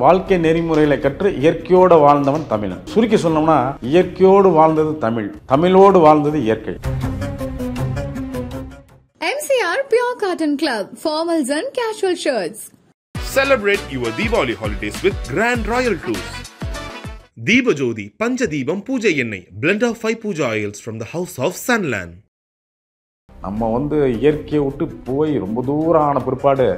வாழ்க்கை நெறிமுறைகளை கற்று இயற்கையோடு வாழ்ந்தவன் தமிழன். சுருக்கி சொன்னோம்னா இயற்கையோடு வாழ்ந்தது தமிழ், தமிழோடு வாழ்ந்தது இயற்கை. MCR Pure Cotton Club, formals and casual shirts. Celebrate your Diwali holidays with Grand Royal Tours. Deepajodi Panchadeepam Puja Ennai, blend of 5 puja oils from the house of Sunland. நம்ம இயற்கையை விட்டு போய் ரொம்ப தூரம் ஆன பிற்பாடு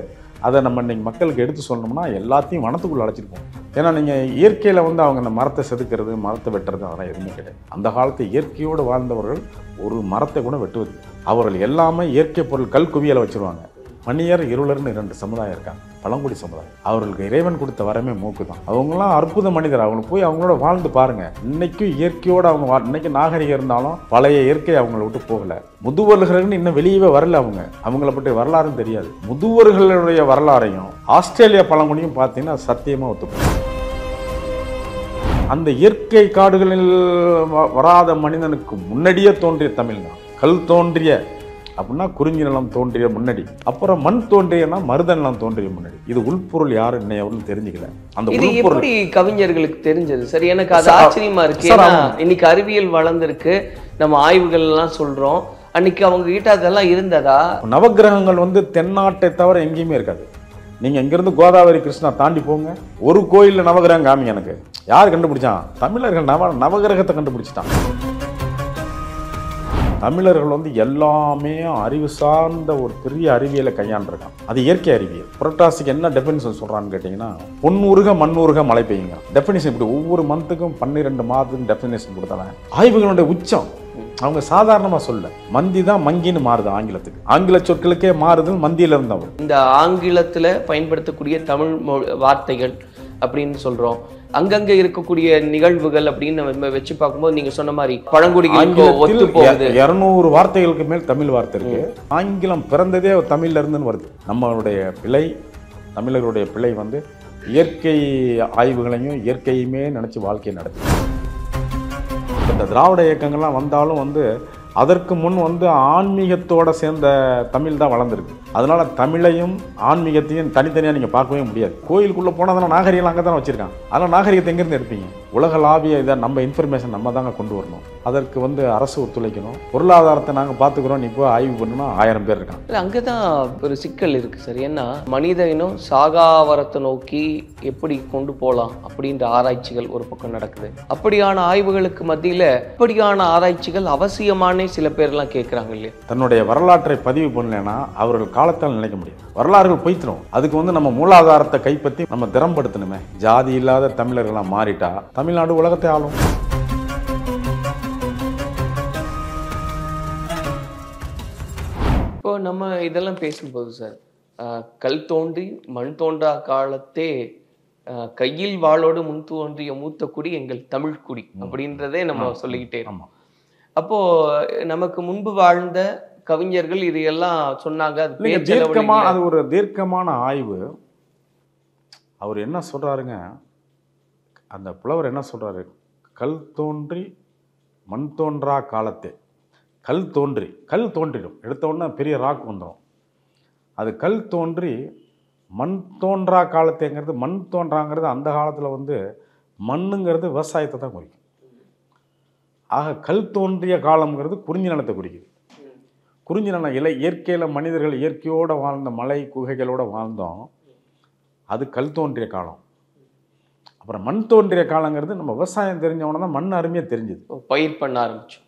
அதை நம்ம இன்னைக்கு மக்களுக்கு எடுத்து சொன்னோம்னா எல்லாத்தையும் வனத்துக்குள்ள அழைச்சிருப்போம். ஏன்னா நீங்கள் இயற்கையில் அவங்க அந்த மரத்தை செதுக்கிறது, மரத்தை வெட்டுறது அதெல்லாம் எதுவுமே கிடையாது. அந்த காலத்து இயற்கையோடு வாழ்ந்தவர்கள் ஒரு மரத்தை கூட வெட்டுவது. அவர்கள் எல்லாமே இயற்கை பொருள் கல் குவியலை வச்சுருவாங்க. மணியர் இருளர்னு 2 சமுதாயம் இருக்காங்க, பழங்குடி சமுதாயம். அவர்களுக்கு இறைவன் கொடுத்த வரமே மூக்கு தான். அவங்களாம் அற்புத மனிதர். அவங்களுக்கு போய் அவங்களோட வாழ்ந்து பாருங்க. இன்னைக்கும் இயற்கையோடு அவங்க இன்னைக்கு நாகரிகம் இருந்தாலும் பழைய இயற்கை அவங்கள விட்டு போகல. முதுவர்களுன்னு இன்னும் வெளியவே வரல. அவங்கள பற்றி வரலாறும் தெரியாது. முதுவர்களுடைய வரலாறையும் ஆஸ்திரேலியா பழங்குடியும் பார்த்தீங்கன்னா சத்தியமா ஒத்துப்போம். அந்த இயற்கை காடுகளில் வராத மனிதனுக்கு முன்னாடியே தோன்றிய தமிழ் தான். கல் தோன்றிய அப்படின்னா குறிஞ்சி நிலம் தோன்றிய முன்னாடி, அப்புறம் மண் தோன்றியன்னா மருத நிலம் தோன்றிய முன்னாடி. இது உள்பொருள் யாரு இன்னும் தெரிஞ்சுக்கல. அந்த இது எப்படி கவிஞர்களுக்கு தெரிஞ்சது? சரி, எனக்கு அது ஆச்சரியமா இருக்கு. இன்னைக்கு அறிவியல் வளர்ந்துருக்கு, நம்ம ஆய்வுகள் எல்லாம் சொல்றோம். அன்னைக்கு அவங்க கிட்ட அதெல்லாம் இருந்ததா? நவகிரகங்கள் தென்னாட்டை தவிர எங்கேயுமே இருக்காது. நீங்க இங்கிருந்து கோதாவரி கிருஷ்ணா தாண்டி போங்க, ஒரு கோயில்ல நவகிரகம் காமிங்க. எனக்கு யார் கண்டுபிடிச்சான்? தமிழர்கள் நவகிரகத்தை கண்டுபிடிச்சிட்டான். தமிழர்கள் எல்லாமே அறிவு சார்ந்த ஒரு பெரிய அறிவியலை கையாண்டிருக்கான். அது இயற்கை அறிவியல். புரட்டாசிக்கு என்ன டெஃபினிஷன் சொல்றான்னு கேட்டீங்கன்னா, பொன்னுருக மண்ணூருக மழை பெய்யுங்க. டெஃபினிஷன் இப்படி ஒவ்வொரு மந்த்துக்கும் 12 மாதத்துக்கு டெஃபினிஷன் கொடுத்தாங்க. ஆய்வுகளுடைய உச்சம். அவங்க சாதாரணமா சொல்ல மந்தி தான் மங்கின்னு மாறுது ஆங்கிலத்துக்கு. ஆங்கில சொற்களுக்கே மாறுதல் மந்தியில இருந்தவர். இந்த ஆங்கிலத்துல பயன்படுத்தக்கூடிய தமிழ் வார்த்தைகள் அப்படின்னு சொல்றோம். அங்கங்க இருக்கக்கூடிய நிகழ்வுகள் அப்படின்னு நம்ம வச்சு பார்க்கும்போது நீங்க சொன்ன மாதிரி பழங்குடிகளுக்கு ஒத்து போகுது. 200 வார்த்தைகளுக்கு மேல் தமிழ் வார்த்தை இருக்கு. ஆங்கிலம் பிறந்ததே தமிழ்ல இருந்துன்னு வருது. நம்மளுடைய பிழை, தமிழர்களுடைய பிழை இயற்கை ஆய்வுகளையும் இயற்கையுமே நினைச்சு வாழ்க்கை நடத்துது. இந்த திராவிட இயக்கங்கள்லாம் வந்தாலும் அதற்கு முன் ஆன்மீகத்தோட சேர்ந்த தமிழ் தான் வளர்ந்துருக்கு. அதனால தமிழையும் ஆன்மீகத்தையும் தனித்தனியாக நீங்கள் பார்க்கவே முடியாது. கோயிலுக்குள்ளே போனால் தானே நாகரிகம் அங்கே தானே வச்சுருக்காங்க. அதனால் நாகரிகத்தை எங்கேருந்து எடுப்பீங்க? உலகளாவிய இதை நம்ம இன்ஃபர்மேஷன் நம்ம தாங்க கொண்டு வரணும். அதற்கு அரசு ஒத்துழைக்கணும். பொருளாதாரத்தை நாங்கள் பார்த்துக்கிறோம், நீ போய் ஆய்வு பண்ணணும். 1000 பேர் இருக்காங்க. இல்லை, அங்கே தான் ஒரு சிக்கல் இருக்குது சார். ஏன்னா மனித இனம் சாகாவரத்தை நோக்கி எப்படி கொண்டு போகலாம் அப்படின்ற ஆராய்ச்சிகள் ஒரு பக்கம் நடக்குது. அப்படியான ஆய்வுகளுக்கு மத்தியில் இப்படியான ஆராய்ச்சிகள் அவசியமான சில பேர்லாம் கேட்குறாங்க இல்லையா? தன்னுடைய வரலாற்றை பதிவு பண்ணலைன்னா அவர்கள் காலத்தால் நினைக்க முடியும். வரலாறுகள் போய்த்திரும். அதுக்கு நம்ம மூலாதாரத்தை கைப்பற்றி நம்ம திறம்படுத்தணுமே. ஜாதி இல்லாத தமிழர்களாக மாறிட்டா தமிழ்நாடு உலகத்தை ஆளும். இப்போ நம்ம இதெல்லாம் பேசும்போது சார், கல் தோன்றி மண் தோன்றா காலத்தே கையில் வாளோடு முன் தோன்றிய மூத்த குடி எங்கள் தமிழ் குடி அப்படின்றதே நம்ம சொல்லிக்கிட்டே இருக்கோம். அப்போ நமக்கு முன்பு வாழ்ந்த கவிஞர்கள் இதையெல்லாம் சொன்னாங்க. அது ஒரு தீர்க்கமான ஆய்வு. அவர் என்ன சொல்றாருங்க, அந்த புலவர் என்ன சொல்றாரு? கல் தோன்றி மண் தோன்றா காலத்தே. கல் தோன்றிடும். எடுத்த உடனே பெரிய ராக் வந்துடும். அது கல் தோன்றி மண் தோன்றா காலத்தேங்கிறது, மண் தோன்றாங்கிறது அந்த காலத்தில் மண்ணுங்கிறது விவசாயத்தை தான் குறிக்கும். ஆக கல் தோன்றிய காலம்ங்கிறது குறிஞ்சி நிலத்தை குறிக்குது. குறிஞ்சி நிலம் இயற்கையில் மனிதர்கள் இயற்கையோடு வாழ்ந்த மலை குகைகளோடு வாழ்ந்தோம். அது கல் தோன்றிய காலம். அப்புறம் மண் தோன்றிய காலங்கிறது நம்ம விவசாயம் தெரிஞ்சவன தான் மண் அருமையாக தெரிஞ்சுது. பயிர் பண்ண ஆரம்பிச்சு.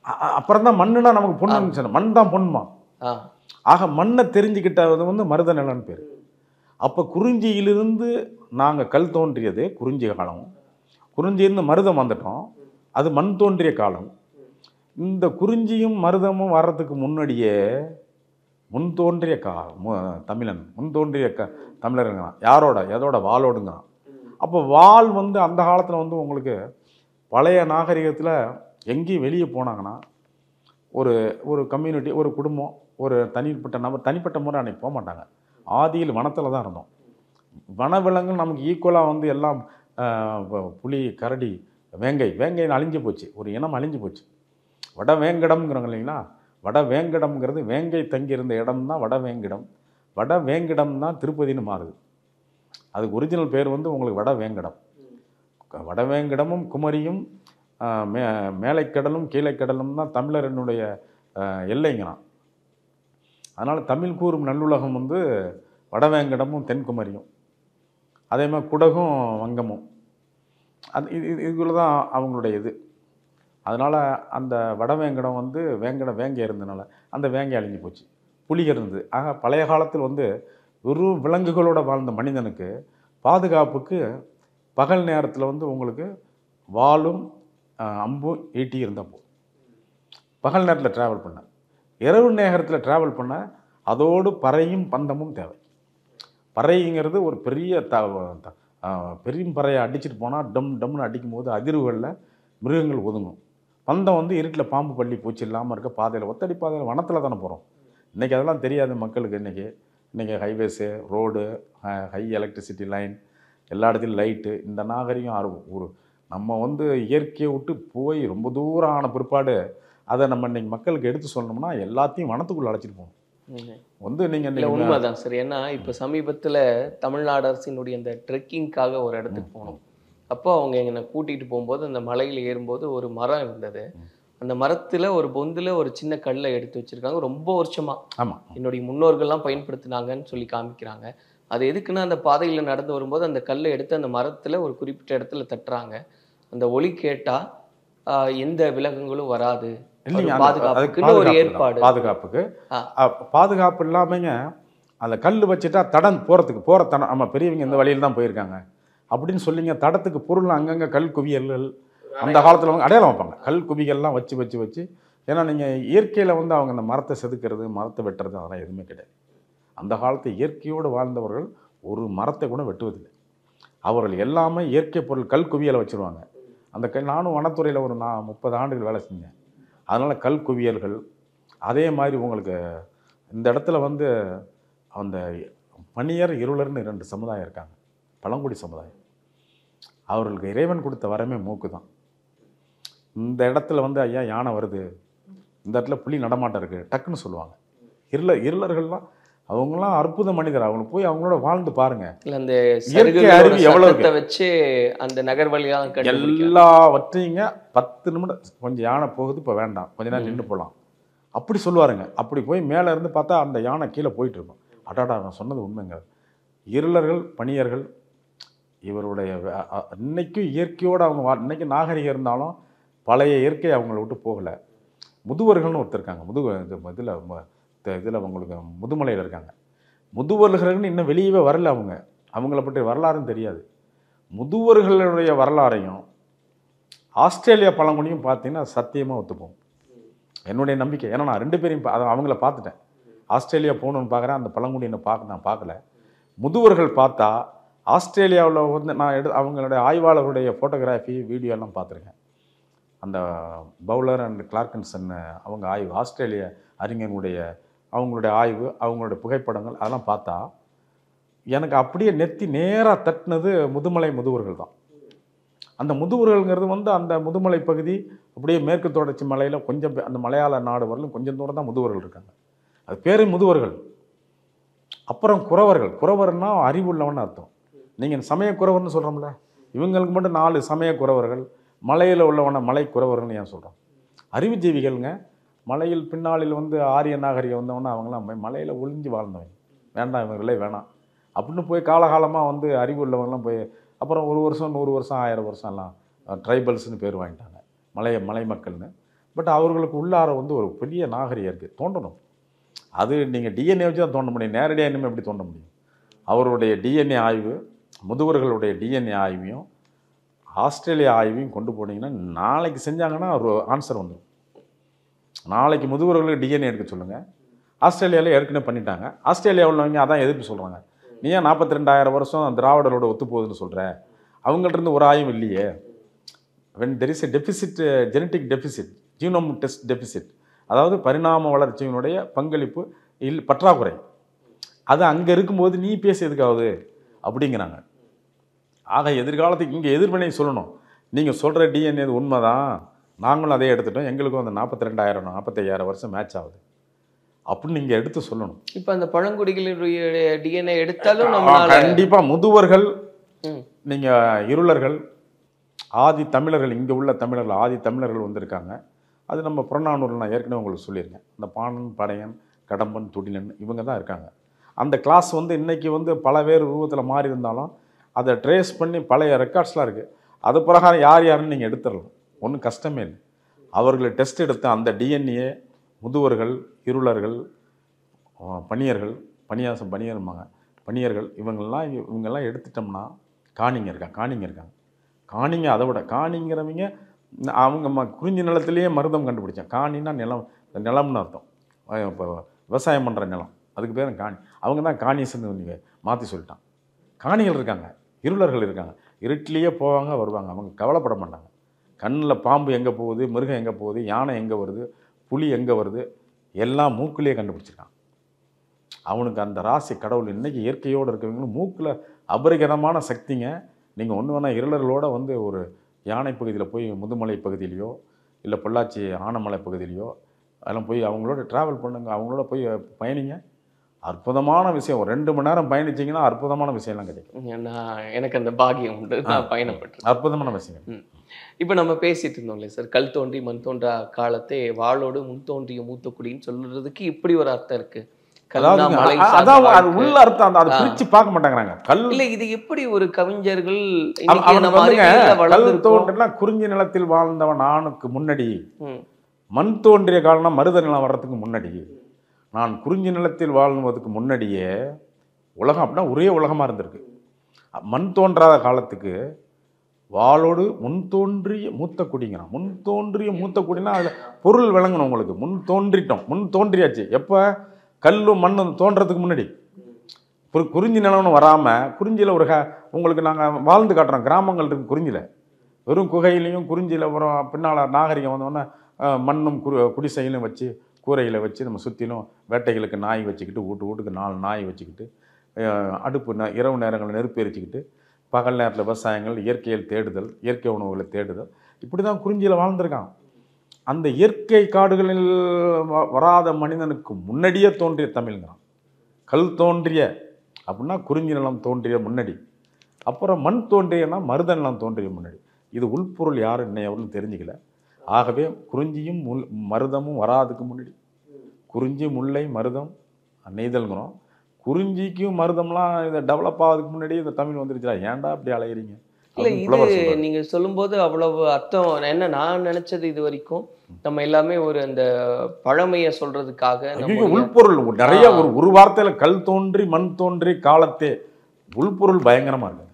அப்புறம் தான் மண்ணுனா நமக்கு பொண்ணு, மண் தான் பொண்ணுமா. ஆக மண்ணை தெரிஞ்சுக்கிட்டது மருத நிலம்னு பேர். அப்போ குறிஞ்சியிலிருந்து நாங்கள் கல் தோன்றியது குறிஞ்சி காலம். குறிஞ்சியிலிருந்து மருதம் வந்துட்டோம், அது மண் தோன்றிய காலம். இந்த குறிஞ்சியும் மருதமும் வர்றதுக்கு முன்னாடியே முன் தோன்றிய தமிழன், முன் தோன்றிய தமிழருங்கிறான். யாரோட? எதோட? வாளோடுங்கிறான். அப்போ வாள் அந்த காலத்தில் உங்களுக்கு பழைய நாகரிகத்தில் எங்கேயும் வெளியே போனாங்கன்னா ஒரு கம்யூனிட்டி, ஒரு குடும்பம், ஒரு தனிப்பட்ட முறை அன்றைக்கி போக மாட்டாங்க. ஆதியில் வனத்தில் தான் இருந்தோம். வனவிலங்குகள் நமக்கு ஈக்குவலாக எல்லாம் புலி, கரடி, வேங்கை அழிஞ்சு போச்சு. ஒரு இனம் அழிஞ்சு போச்சு. வடவேங்கடம்ங்கிறாங்க இல்லைங்களா? வடவேங்கடம்ங்கிறது வேங்கை தங்கியிருந்த இடம் தான் வடவேங்கிடம். வடவேங்கிடம் தான் திருப்பதின்னு மாறுது. அதுக்கு ஒரிஜினல் பேர் வந்து உங்களுக்கு வடவேங்கடம். வடவேங்கடமும் குமரியும் மேலைக்கடலும் கீழைக்கடலும் தான் தமிழரனுடைய எல்லைங்கிறான். அதனால் தமிழ் கூறும் நல்லுலகம் வந்து வடவேங்கடமும் தென்குமரியும், அதே மாதிரி குடகும் வங்கமும், அது இதுக்குள்ள தான் அவங்களுடைய இது. அதனால் அந்த வடவேங்கடம் வந்து வேங்கை இருந்தனால அந்த வேங்கை அழிஞ்சு போச்சு, புலிகள் இருந்தது. ஆக பழைய காலத்தில் வந்து வெறும் விலங்குகளோடு வாழ்ந்த மனிதனுக்கு பாதுகாப்புக்கு பகல் நேரத்தில் வந்து உங்களுக்கு வாளும் அம்பும் ஈட்டி இருந்தால் போதும். பகல் நேரத்தில் ட்ராவல் பண்ண, இரவு நேரத்தில் ட்ராவல் பண்ண அதோடு பறையும் பந்தமும் தேவை. பறைங்கிறது ஒரு பெரிய பெரிய பறையை அடிச்சுட்டு போனால் டம் டம்னு அடிக்கும் போது அதிர்வுகளில் மிருகங்கள் ஒதுங்கும். பந்தம் வந்து இருட்டில் பாம்பு பள்ளி பூச்சி இல்லாமல் இருக்க பாதையில், ஒத்தடி பாதையில் வனத்தில் தானே போகிறோம். இன்றைக்கி அதெல்லாம் தெரியாது மக்களுக்கு. இன்றைக்கி highways, road, high electricity line, எல்லா இடத்துலையும் லைட்டு, இந்த நாகரிகம் ஒரு நம்ம வந்து இயற்கையை விட்டு போய் ரொம்ப தூரம் ஆன பிற்பாடு அதை நம்ம இன்றைக்கி மக்களுக்கு எடுத்து சொல்லணும்னா எல்லாத்தையும் வனத்துக்குள்ளே அழைச்சிட்டு போகணும். வந்து நீங்கள் உண்மைதான் சார். ஏன்னா இப்போ சமீபத்தில் தமிழ்நாடு அரசினுடைய அந்த ட்ரெக்கிங்காக ஒரு இடத்துக்கு போனோம். அப்போ அவங்க என்னை கூட்டிகிட்டு போகும்போது அந்த மலையில் ஏறும்போது ஒரு மரம் இருந்தது. அந்த மரத்தில் ஒரு பொந்தில் ஒரு சின்ன கல்லை எடுத்து வச்சுருக்காங்க. ரொம்ப வருஷமாக ஆமாம் என்னுடைய முன்னோர்கள்லாம் பயன்படுத்தினாங்கன்னு சொல்லி காமிக்கிறாங்க. அது எதுக்குன்னா அந்த பாதையில் நடந்து வரும்போது அந்த கல்லை எடுத்து அந்த மரத்தில் ஒரு குறிப்பிட்ட இடத்துல தட்டுறாங்க. அந்த ஒலி கேட்டால் எந்த விலங்குகளும் வராது. பாதுகாப்புக்கு ஒரு ஏற்பாடு, பாதுகாப்பு இல்லாமங்க அந்த கல் வச்சுட்டா தடம் போகிற தடம். ஆமாம், பெரியவங்க இந்த வழியில் தான் போயிருக்காங்க அப்படின்னு சொல்லிங்க. தடத்துக்கு பொருள் அங்கங்கே கல் குவியல்கள் அந்த காலத்தில் வந்து அடையாளம் வைப்பாங்க. கல் குவிகள்லாம் வச்சு ஏன்னா நீங்கள் இயற்கையில் வந்து அவங்க அந்த மரத்தை செதுக்கிறது, மரத்தை வெட்டுறது அதெல்லாம் எதுவுமே கிடையாது. அந்த காலத்து இயற்கையோடு வாழ்ந்தவர்கள் ஒரு மரத்தை கூட வெட்டுவதில்லை. அவர்கள் எல்லாமே இயற்கை பொருள் கல் குவியலை வச்சுருவாங்க. அந்த நானும் வனத்துறையில் ஒரு 30 ஆண்டுகள் வேலை செஞ்சேன். அதனால் கல் குவியல்கள். அதே மாதிரி உங்களுக்கு இந்த இடத்துல வந்து அந்த பனியர் இருளர்னு 2 சமுதாயம் இருக்காங்க, பழங்குடி சமுதாயம். அவர்களுக்கு இறைவன் கொடுத்த வரமே மூக்கு தான். இந்த இடத்துல வந்து ஐயா யானை வருது, இந்த இடத்துல புலி நடமாட்டம் இருக்குது டக்குன்னு சொல்லுவாங்க. இருளர்கள்லாம் அவங்களாம் அற்புத மனிதர். அவங்க போய் அவங்களோட வாழ்ந்து பாருங்க. அந்த இயற்கை அறிவு எவ்வளவு வச்சு அந்த நகர்வழியாக எல்லாவற்றையுங்க 10 நிமிடம் கொஞ்சம் யானை போகுது, இப்போ வேண்டாம், கொஞ்ச நேரம் நின்று போகலாம் அப்படி சொல்லுவாருங்க. அப்படி போய் மேலே இருந்து பார்த்தா அந்த யானை கீழே போயிட்டு இருக்கும். அடாடா, நான் சொன்னது உண்மைங்க. இருளர்கள், பணியர்கள் இவருடைய இன்னைக்கும் இயற்கையோடு அவங்க இன்னைக்கு நாகரிகம் இருந்தாலும் பழைய இயற்கை அவங்கள விட்டு போகலை. முதுவர்கள்னு ஒருத்தர் இருக்காங்க, இதில் அவங்களுக்கு முதுமலையில் இருக்காங்க. முதுவர்கள்னு இன்னும் வெளியவே வரல. அவங்கள பற்றி வரலாறும் தெரியாது. முதுவர்களுடைய வரலாறையும் ஆஸ்திரேலியா பழங்குடியும் பார்த்தீங்கன்னா சத்தியமாக ஒத்துப்போம், என்னுடைய நம்பிக்கை. ஏன்னா நான் 2 பேரையும் அவங்கள பார்த்துட்டேன். ஆஸ்திரேலியா போகணுன்னு பார்க்குறேன், அந்த பழங்குடியினை நான் பார்க்கல. முதுவர்கள் பார்த்தா ஆஸ்திரேலியாவில் வந்து நான் அவங்களுடைய ஆய்வாளர்களுடைய ஃபோட்டோகிராஃபி வீடியோ எல்லாம் பார்த்துருக்கேன். அந்த பவுலர் அண்ட் கிளார்கன்சன் அவங்க ஆய்வு, ஆஸ்திரேலிய அறிஞர்களுடைய அவங்களுடைய ஆய்வு, அவங்களுடைய புகைப்படங்கள் அதெல்லாம் பார்த்தா எனக்கு அப்படியே நெத்தி நேராக தட்டினது முதுவர்கள் தான். அந்த முதுவர்கள்ங்கிறது வந்து அந்த முதுமலை பகுதி அப்படியே மேற்கு தொடர்ச்சி மலையில் கொஞ்சம் அந்த மலையாள நாடு வரலும் கொஞ்சம் தூரம் தான் முதுவர்கள் இருக்காங்க. அது பேரே முதுவர்கள். அப்புறம் குறவர்னா அறிவு உள்ளவன்னு அர்த்தம். நீங்கள் சமய குறவர்னு சொல்கிறோம்ல, இவங்களுக்கு மட்டும் 4 சமய குறவர்கள், மலையில் உள்ளவன மலை குறவர்கள்னு ஏன் சொல்கிறோம்? அறிவுஜீவிகள்ங்க. மலையில் பின்னாளில் வந்து ஆரிய நாகரிகம் வந்தவொன்னே அவங்களாம் மலையில் ஒளிஞ்சு வாழ்ந்தவங்க. வேண்டாம் இவங்களே வேணாம் அப்படின்னு போய் காலகாலமாக வந்து அறிவு உள்ளவங்களாம் போய் அப்புறம் 1 வருஷம் 100 வருஷம் 1000 வருஷம் எல்லாம் ட்ரைபல்ஸ்னு பேர் வாங்கிட்டாங்க, மலை மக்கள்னு. பட் அவர்களுக்கு உள்ளார வந்து ஒரு பெரிய நாகரிகம் இருக்குது, தோண்டணும். அது நீங்கள் டிஎன்ஏ வச்சு தான் தோண்ட முடியும், நேரடியாக இன்னும் எப்படி தோண்ட முடியும்? அவருடைய டிஎன்ஏ ஆய்வு, முதுவர்களுடைய டிஎன்ஏ ஆய்வையும் ஆஸ்திரேலியா ஆய்வையும் கொண்டு போனீங்கன்னா நாளைக்கு செஞ்சாங்கன்னா ஒரு ஆன்சர் வந்துடும். நாளைக்கு முதுவர்களுக்கு டிஎன்ஏ எடுக்க சொல்லுங்கள். ஆஸ்திரேலியாவில் ஏற்கனவே பண்ணிட்டாங்க. ஆஸ்திரேலியா உள்ளவங்க அதான் எதிர்ப்பு சொல்கிறாங்க. நீ ஏன் 42,000 வருஷம் திராவிடரோட ஒத்து போகுதுன்னு சொல்கிற? அவங்கள்ட்ட ஒரு ஆய்வும் இல்லையே. when there is a deficit, genetic deficit, genome test deficit, அதாவது பரிணாம வளர்ச்சியினுடைய பங்களிப்பு பற்றாக்குறை, அது அங்கே இருக்கும்போது நீ பேச எதுக்காவது அப்படிங்கிறாங்க. ஆக எதிர்காலத்துக்கு இங்கே எதிர்வினை சொல்லணும். நீங்கள் சொல்கிற டிஎன்ஏ உண்மை தான், நாங்களும் அதே எடுத்துட்டோம், எங்களுக்கும் அந்த 42,000 45,000 வருஷம் மேட்ச் ஆகுது. அப்படின்னு நீங்கள் எடுத்து சொல்லணும். இப்போ அந்த பழங்குடிகளுடைய டிஎன்ஏ எடுத்தாலும் நம்மளால கண்டிப்பாக முதுவர்கள், ம். நீங்கள் இருளர்கள், ஆதி தமிழர்கள், இங்கே உள்ள தமிழர்கள் ஆதி தமிழர்கள் வந்திருக்காங்க. அது நம்ம புறநானூரில் நான் ஏற்கனவே உங்களுக்கு சொல்லியிருக்கேன். இந்த பாணன், படையன், கடம்பன், துடிலன் இவங்க தான் இருக்காங்க. அந்த கிளாஸ் வந்து இன்றைக்கி வந்து பல வேறு ரூபத்தில் மாறி இருந்தாலும் அதை ட்ரேஸ் பண்ணி பழைய ரெக்கார்ட்ஸ்லாம் இருக்குது. அது பிரகாரம் யார் யாருன்னு நீங்கள் எடுத்துடலாம், ஒன்றும் கஷ்டமே இல்லை. அவர்களை டெஸ்ட் எடுத்து அந்த டிஎன்ஏ முதுவர்கள், இருளர்கள், பணியர்கள், பணியர்கள் இவங்கெல்லாம் எடுத்துட்டோம்னா காணிங்க இருக்காங்க. காணிங்க அதை விட காணிங்கிறவங்க அவங்க குறிஞ்சி நிலத்திலேயே மருதம் கண்டுபிடிச்சாங்க. காணின்னா நிலம்னு அர்த்தம். இப்போ விவசாயம் பண்ணுற நிலம், அதுக்கு பேர் காணி. அவங்க தான் காணிஸ்ன்னு நீங்கள் மாற்றி சொல்லிட்டான். காணிகள் இருக்காங்க, இருளர்கள் இருக்காங்க. இருட்டிலேயே போவாங்க வருவாங்க. அவங்க கவலைப்பட மாட்டாங்க. கண்ணில் பாம்பு எங்கே போகுது, மிருகம் எங்கே போகுது, யானை எங்கே வருது, புலி எங்கே வருது, எல்லாம் மூக்கிலேயே கண்டுபிடிச்சிருக்கான். அவனுக்கு அந்த ராசி கடவுள். இன்றைக்கி இயற்கையோடு இருக்கிறவங்களும் மூக்கில் அபரிகரமான சக்திங்க. நீங்கள் ஒன்று வேணால் இருளர்களோடு வந்து ஒரு யானை பகுதியில் போய் முதுமலை பகுதியிலையோ இல்லை பொள்ளாச்சி ஆனமலை பகுதியிலையோ அதெல்லாம் போய் அவங்களோட ட்ராவல் பண்ணுங்க, அவங்களோட போய் பயணிங்க. அற்புதமான விஷயம். ஒரு 2 மணி நேரம் பயணிச்சிங்கன்னா அற்புதமான விஷயம்லாம் கிடைக்கும். எனக்கு அந்த பாகியம் உண்டு, நான் பயணப்பட்டேன். அற்புதமான விஷயம். இப்போ நம்ம பேசிட்டு இருந்தோம் இல்லையா சார், கல் தோன்றி மண் தோன்றா காலத்தை வாளோடு முன் தோன்றிய மூத்த குடின்னு சொல்றதுக்கு இப்படி ஒரு அர்த்தம் இருக்கு. உள்ள அர்த்தம் அதை பிரிச்சு பார்க்க மாட்டாங்கிறாங்க. கல் இல்ல, இது எப்படி ஒரு கவிஞர்கள் கல் தோன்றா குறிஞ்சி நிலத்தில் வாழ்ந்தவன் ஆணுக்கு முன்னாடி, மண் தோன்றிய காலம்னா மருத நிலம் வர்றதுக்கு முன்னாடி, நான் குறிஞ்சி நிலத்தில் வாழ்வதற்கு முன்னாடியே உலகம் அப்படின்னா ஒரே உலகமாக இருந்திருக்கு. மண் தோன்றாத காலத்துக்கு வாளோடு முன் தோன்றிய மூத்த குடிங்கிறான். முன் தோன்றிய மூத்த குடினா அதில் பொருள் விளங்கணும் உங்களுக்கு. முன் தோன்றியாச்சு. எப்போ? கல்லும் மண்ணும் தோன்றதுக்கு முன்னாடி. குறிஞ்சி நிலம்னு வராமல் குறிஞ்சியில் உங்களுக்கு நாங்கள் வாழ்ந்து காட்டுறோம். கிராமங்கள் இருக்குது குறிஞ்சியில். வெறும் குகையிலையும் குறிஞ்சியில் அப்புறம் பின்னால் நாகரிகம் வந்தோடனே மண்ணும் குடிசையிலும் வச்சு கூரையில் வச்சு நம்ம சுற்றிலும் வேட்டைகளுக்கு நாய் வச்சுக்கிட்டு வீட்டுக்கு 4 நாய் வச்சுக்கிட்டு அடுப்பு இரவு நேரங்களில் நெருப்பு எரிச்சிக்கிட்டு பகல் நேரத்தில் விவசாயங்கள், இயற்கையில் தேடுதல், இயற்கை உணவுகளை தேடுதல், இப்படி தான் குறிஞ்சியில் வாழ்ந்துருக்கான். அந்த இயற்கை காடுகளில் வராத மனிதனுக்கு முன்னாடியே தோன்றிய தமிழ்ங்கிறான். கல் தோன்றிய அப்படின்னா குறிஞ்சி நிலம் தோன்றிய முன்னாடி. அப்புறம் மண் தோன்றியன்னா மருத நிலம் தோன்றிய முன்னாடி. இது உள்பொருள் யார் இன்னையவர்னு தெரிஞ்சுக்கல. ஆகவே குறிஞ்சியும் மருதமும் வராதுக்கு முன்னாடி. குறிஞ்சி, முல்லை, மருதம் நெய்தல்ங்கிறோம். குறிஞ்சிக்கும் மருதம்லாம் இதை டெவலப் ஆகிறதுக்கு முன்னாடி இந்த தமிழ் வந்துருச்சா? ஏன்டா அப்படி அலையிறீங்க? இல்லை, இது நீங்கள் சொல்லும்போது அவ்வளவு அர்த்தம். என்ன நான் நினச்சது இது வரைக்கும் நம்ம எல்லாமே ஒரு அந்த பழமையை சொல்றதுக்காக உள்பொருள் நிறைய ஒரு வார்த்தையில் கல் தோன்றி மண் தோன்றி காலத்தே உள்பொருள் பயங்கரமாக இருக்கு.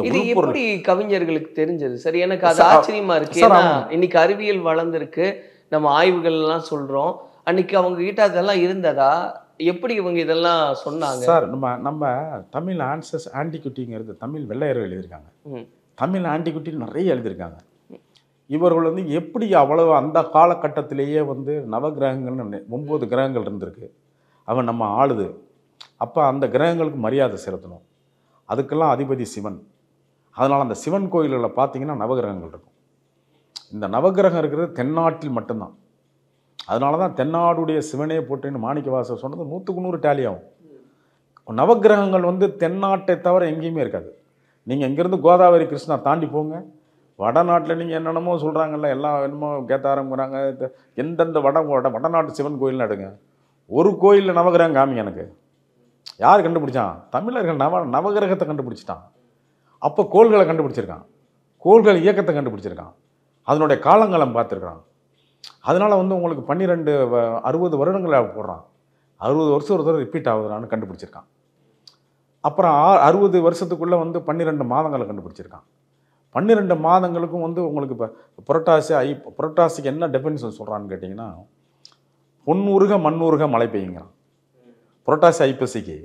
இது எப்படி கவிஞர்களுக்கு தெரிஞ்சது? சரி, எனக்கு அது ஆச்சரியமா இருக்கு. ஏன்னா இன்னைக்கு அறிவியல் வளர்ந்துருக்கு, நம்ம ஆய்வுகள் எல்லாம் சொல்றோம். அன்னைக்கு அவங்க கிட்ட அதெல்லாம் இருந்ததா? எப்படி இவங்க இதெல்லாம் சொன்னாங்க? சார், நம்ம தமிழ் ஆன்டிகுட்டிங்கிறது தமிழ் வெள்ளையர்கள் எழுதியிருக்காங்க. தமிழ் ஆன்டிகுட்டி நிறைய எழுதியிருக்காங்க. இவர்கள் வந்து எப்படி அவ்வளவு அந்த காலகட்டத்திலேயே வந்து நவகிரகங்கள்னு 9 கிரகங்கள் இருந்திருக்கு. அவன் நம்ம ஆளுது. அப்போ அந்த கிரகங்களுக்கு மரியாதை செலுத்தணும். அதுக்கெல்லாம் அதிபதி சிவன். அதனால் அந்த சிவன் கோயில்களில் பார்த்தீங்கன்னா நவகிரகங்கள் இருக்கும். இந்த நவகிரகம் இருக்கிறது தென்னாட்டில் மட்டும்தான். அதனால தான் தென்னாடுடைய சிவனே போட்டுன்னு மாணிக்கவாசகர் சொன்னது 100க்கு 100 டேலி ஆகும். நவகிரகங்கள் வந்து தென்னாட்டை தவிர எங்கேயுமே இருக்காது. நீங்கள் இங்கேருந்து கோதாவரி கிருஷ்ணா தாண்டி போங்க, வடநாட்டில் நீங்கள் என்னென்னமோ சொல்கிறாங்கல்ல, எல்லாம் என்னமோ கேத்தாரங்கிறாங்க. எந்தெந்த வடநாட்டு சிவன் கோயில்னு எடுங்க, ஒரு கோயிலில் நவகிரகம் காமிங்க எனக்கு. யார் கண்டுபிடிச்சான்? தமிழர்கள் நவகிரகத்தை கண்டுபிடிச்சிட்டான். அப்போ கோள்களை கண்டுபிடிச்சிருக்கான், கோள்கள் இயக்கத்தை கண்டுபிடிச்சிருக்கான், அதனுடைய காலங்காலம் பார்த்துருக்கான். அதனால் வந்து உங்களுக்கு 60 வருடங்கள் போடுறான். 60 வருஷம் ஒரு தடவை ரிப்பீட் ஆகுதுன்னு கண்டுபிடிச்சிருக்கான். அப்புறம் 60 வருஷத்துக்குள்ளே வந்து 12 மாதங்களை கண்டுபிடிச்சிருக்கான். 12 மாதங்களுக்கும் வந்து உங்களுக்கு இப்போ புரட்டாசிக்கு என்ன டெஃபினிஷன் சொல்கிறான்னு கேட்டிங்கன்னா, பொன்னுருக மண்ணுருக மழை பெய்யுங்கிறான். புரட்டாசி ஐப்பசிக்கு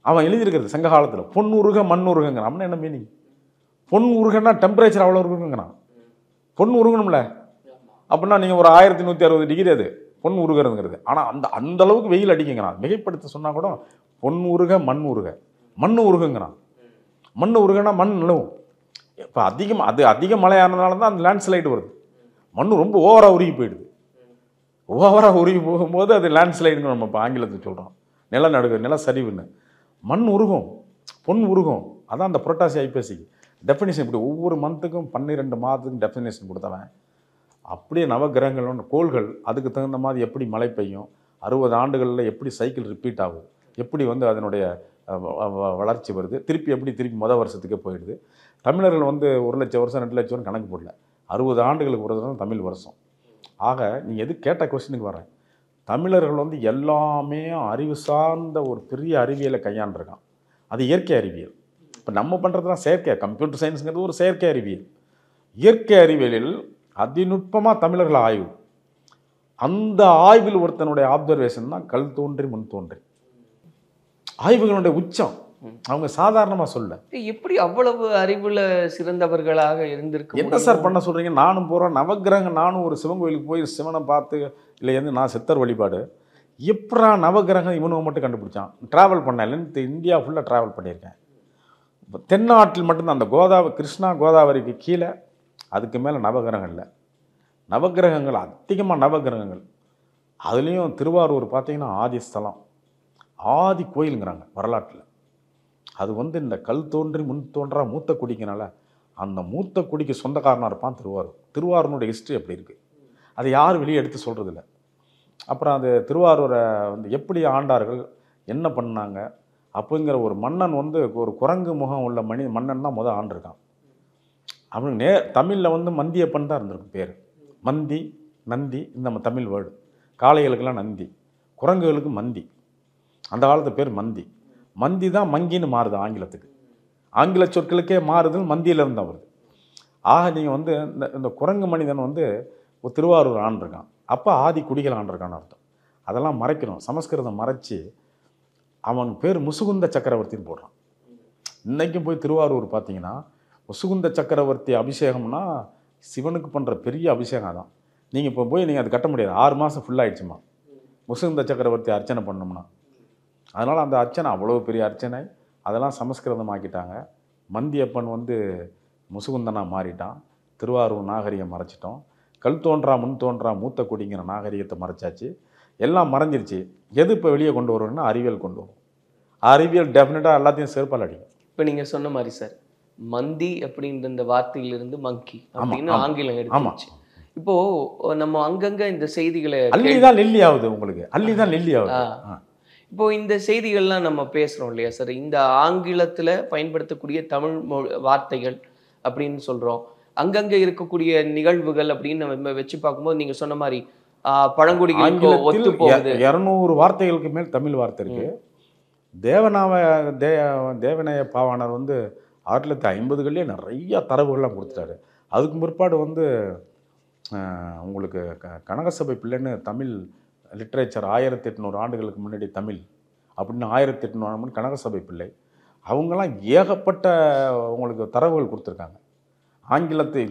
அவன் எழுதியிருக்கிறது சங்க காலத்தில் பொன்னுருக மண்ணுருகங்கிறான். அப்படின்னா என்ன மீனிங்? பொன் உருகன்னா டெம்பரேச்சர் அவ்வளோ இருக்குங்கிறான். பொன் உருகணும்ல, அப்படின்னா நீங்கள் ஒரு 1160 டிகிரி அது பொன் உருகிறதுங்கிறது. ஆனால் அந்த அளவுக்கு வெயில் அடிக்குங்கிறான். மிகைப்படுத்த சொன்னால் கூட பொன் உருக மண் உருகுங்கிறான். மண் உருகனா மண் நிலவும். இப்போ அதிக மழையானதுனால தான் அந்த லேண்ட்ஸ்லைடு வருது. மண் ரொம்ப ஓவராக உருகி போயிடுது. ஓவராக உருகி போகும்போது அது லேண்ட்ஸ்லைடுன்னு நம்ம இப்போ ஆங்கிலத்தில் சொல்கிறோம். நிலநடுக்கம், நிலச்சரிவுன்னு. மண் உருகும், பொன் உருகும். அதான் அந்த புரட்டாசி ஐப்பசிக்கு டெஃபினேஷன். இப்படி ஒவ்வொரு மந்த்துக்கும் 12 மாதத்துக்கும் டெஃபினேஷன் கொடுத்தவன். அப்படியே நவகிரகங்கள் கோள்கள் அதுக்கு தகுந்த மாதிரி எப்படி மழை பெய்யும், 60 ஆண்டுகளில் எப்படி சைக்கிள் ரிப்பீட் ஆகுது, எப்படி வந்து அதனுடைய வளர்ச்சி வருது, திருப்பி மொதல் வருஷத்துக்கே போயிடுது. தமிழர்கள் வந்து 1 லட்சம் வருஷம் 2 லட்சம் வருஷம் கணக்கு போடல, 60 ஆண்டுகளுக்கு ஒரு தான் தமிழ் வருஷம். ஆக நீங்கள் எது கேட்ட கொஸ்டினுக்கு வரேன். தமிழர்கள் வந்து எல்லாமே அறிவு சார்ந்த ஒரு பெரிய அறிவியலை கையாண்டிருக்கான். அது இயற்கை அறிவியல். இப்போ நம்ம பண்ணுறதுலாம் செயற்கை. கம்ப்யூட்டர் சயின்ஸுங்கிறது ஒரு செயற்கை அறிவியல். இயற்கை அறிவியலில் அதிநுட்பமாக தமிழர்கள் ஆய்வு. அந்த ஆய்வில் ஒருத்தனுடைய ஆப்சர்வேஷன் தான் கல் தோன்றி முன் தோன்றி. ஆய்வுகளுடைய உச்சம். அவங்க சாதாரணமாக சொல்ல எப்படி அவ்வளவு அறிவுல சிறந்தவர்களாக இருந்திருக்கு. என்ன சார் பண்ண சொல்கிறீங்க? நானும் போகிறேன் நவகிரகம், நானும் ஒரு சிவன் கோயிலுக்கு போய் சிவனை பார்த்து, இல்லை வந்து நான் சித்தர் வழிபாடு. எப்படா நவகிரகம் இவனுவை மட்டும் கண்டுபிடிச்சான்? ட்ராவல் பண்ணேன், இல்லைன்னு இந்தியா ஃபுல்லாக ட்ராவல் பண்ணியிருக்கேன். இப்போ தென்னாட்டில் மட்டும்தான் அந்த கிருஷ்ணா கோதாவரிக்கு கீழே அதுக்கு மேலே நவகிரகம் இல்லை. நவகிரகங்கள் அதிகமாக நவகிரகங்கள். அதுலேயும் திருவாரூர் பார்த்தீங்கன்னா ஆதி ஸ்தலம், ஆதி கோயிலுங்கிறாங்க வரலாற்றில். அது வந்து இந்த கல் தோன்றி முன் தோன்றா மூத்த குடிக்கனால அந்த மூத்த குடிக்கு சொந்தக்காரனாக இருப்பான் திருவாரூர். திருவாரூருடைய ஹிஸ்ட்ரி அப்படி இருக்குது. அதை யாரும் வெளியே எடுத்து சொல்கிறதில்ல. அப்புறம் அது திருவாரூரை வந்து எப்படி ஆண்டார்கள், என்ன பண்ணாங்க அப்படிங்கிற ஒரு மன்னன் வந்து ஒரு குரங்கு முகம் உள்ள மன்னன் தான் முதல் ஆண்டிருக்கான். அவனுக்கு தமிழில் வந்து மந்தியப்பன் தான் இருந்திருக்கு பேர். மந்தி, நந்தி, இந்த நம்ம தமிழ் வேர்டு. காளைகளுக்கெல்லாம் நந்தி, குரங்குகளுக்கு மந்தி. அந்த காலத்து பேர் மந்தி. மந்தி தான் மங்கின்னு மாறுது ஆங்கிலத்துக்கு. ஆங்கில சொற்களுக்கே மாறுதல் மந்தியிலேருந்து வருது. ஆக நீங்கள் வந்து இந்த குரங்கு மனிதன் வந்து ஒரு திருவாரூர் ஆண்டிருக்கான். அப்போ ஆதி குடிகள் ஆண்டிருக்கான்னு அர்த்தம். அதெல்லாம் மறைக்கணும். சமஸ்கிருதம் மறைச்சி அவன் பேர் முசுகுந்த சக்கரவர்த்தின்னு போடுறான். இன்றைக்கும் போய் திருவாரூர் பார்த்தீங்கன்னா முசுகுந்த சக்கரவர்த்தி அபிஷேகம்னா சிவனுக்கு பண்ணுற பெரிய அபிஷேகம் தான். நீங்கள் இப்போ போய் நீங்கள் அது கட்ட முடியாது. 6 மாதம் ஃபுல்லாகிடுச்சுமா முசுகுந்த சக்கரவர்த்தி அர்ச்சனை பண்ணோம்னா. அதனால் அந்த அர்ச்சனை அவ்வளோ பெரிய அர்ச்சனை. அதெல்லாம் சமஸ்கிருதமாக்கிட்டாங்க. மந்தியப்பன் வந்து முசுகுந்தனாக மாறிட்டான். திருவாரூர் நாகரிகம் மறைச்சிட்டோம். கல் தோன்றா முன் தோன்றா மூத்த குடிங்கிற நாகரிகத்தை மறைச்சாச்சு. எல்லாம் மறைஞ்சிருச்சு. எது இப்போ வெளியே கொண்டு வருவோம்னா அறிவியல் கொண்டு வரும். அறிவியல் டெஃபினட்டாக எல்லாத்தையும் சேர்ப்பால் அடிக்கும். இப்போ நீங்கள் சொன்ன மாதிரி சார், மந்தி அப்படின்ற இந்த வார்த்தையிலிருந்து மங்கி அப்படின்னு ஆங்கிலம் எடுத்துச்சு. இப்போ நம்ம அங்கங்க இந்த செய்திகளை அள்ளிதான் நெல்லி ஆகுது. உங்களுக்கு அள்ளிதான் நெல்லி ஆகுது. இப்போ இந்த செய்திகள்லாம் நம்ம பேசுறோம் இல்லையா சார், இந்த ஆங்கிலத்துல பயன்படுத்தக்கூடிய தமிழ் வார்த்தைகள் அப்படின்னு சொல்றோம். அங்கங்க இருக்கக்கூடிய நிகழ்வுகள் அப்படின்னு நம்ம வச்சு பார்க்கும்போது நீங்க சொன்ன மாதிரி பழங்குடிகளுக்கு ஒத்து போகுது. 200 வார்த்தைகளுக்கு மேல் தமிழ் வார்த்தை இருக்கு. தேவநாய பாவாணர் வந்து 1950களே நிறைய தரவுகள்லாம் கொடுத்துட்டாரு. அதுக்கு பிற்பாடு வந்து உங்களுக்கு கனகசபை பிள்ளைன்னு தமிழ் லிட்ரேச்சர் 1800 ஆண்டுகளுக்கு முன்னாடி தமிழ் அப்படின்னு 1800 ஆண்டு கனகசபை பிள்ளை அவங்கெல்லாம் ஏகப்பட்ட உங்களுக்கு தரவுகள் கொடுத்துருக்காங்க.